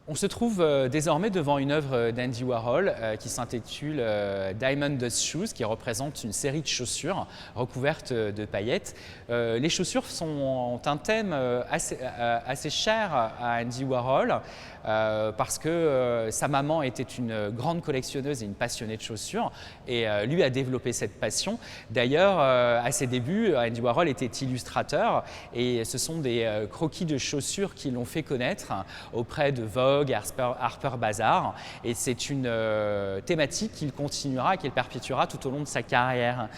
On se trouve désormais devant une œuvre d'Andy Warhol qui s'intitule Diamond Dust Shoes, qui représente une série de chaussures recouvertes de paillettes. Les chaussures ont un thème assez cher à Andy Warhol parce que sa maman était une grande collectionneuse et une passionnée de chaussures et lui a développé cette passion. D'ailleurs, à ses débuts, Andy Warhol était illustrateur et ce sont des croquis de chaussures qui l'ont fait connaître auprès de Vogue, Harper Bazaar, et c'est une thématique qu'il continuera, qu'il perpétuera tout au long de sa carrière.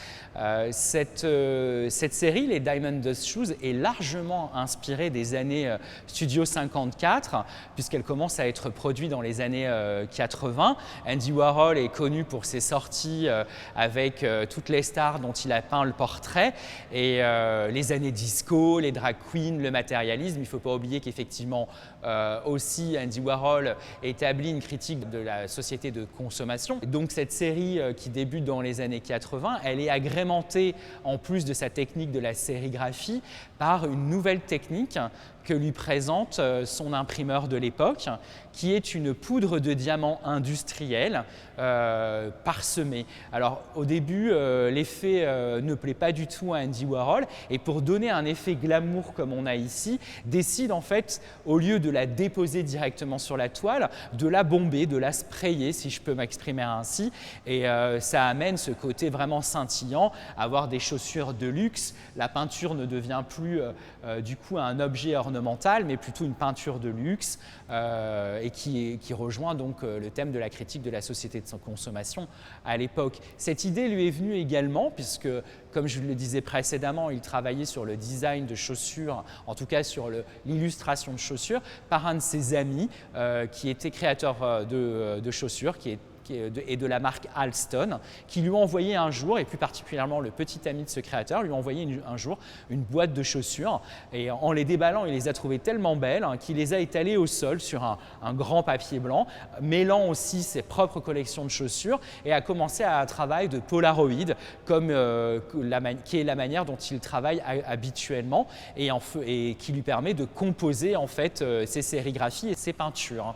Cette série, les Diamond Dust Shoes, est largement inspirée des années Studio 54, puisqu'elle commence à être produite dans les années 80. Andy Warhol est connu pour ses sorties avec toutes les stars dont il a peint le portrait, et les années disco, les drag queens, le matérialisme. Il ne faut pas oublier qu'effectivement aussi Andy Warhol établit une critique de la société de consommation. Donc cette série qui débute dans les années 80, elle est agrémentée, en plus de sa technique de la sérigraphie, par une nouvelle technique que lui présente son imprimeur de l'époque, qui est une poudre de diamant industrielle parsemée. Alors au début, l'effet ne plaît pas du tout à Andy Warhol, et pour donner un effet glamour comme on a ici, décide en fait, au lieu de la déposer directement sur la toile, de la bomber, de la sprayer, si je peux m'exprimer ainsi, et ça amène ce côté vraiment scintillant, avoir des chaussures de luxe. La peinture ne devient plus du coup un objet ornemental, mais plutôt une peinture de luxe et qui rejoint donc le thème de la critique de la société de consommation à l'époque. Cette idée lui est venue également puisque, comme je le disais précédemment, il travaillait sur le design de chaussures, en tout cas sur l'illustration de chaussures, par un de ses amis qui était créateur de chaussures, et de la marque Alston, qui lui ont envoyé un jour, et plus particulièrement le petit ami de ce créateur, lui a envoyé un jour une boîte de chaussures, et en les déballant, il les a trouvées tellement belles qu'il les a étalées au sol sur un grand papier blanc, mêlant aussi ses propres collections de chaussures, et a commencé un travail de Polaroid, qui est la manière dont il travaille habituellement, et qui lui permet de composer en fait ses sérigraphies et ses peintures.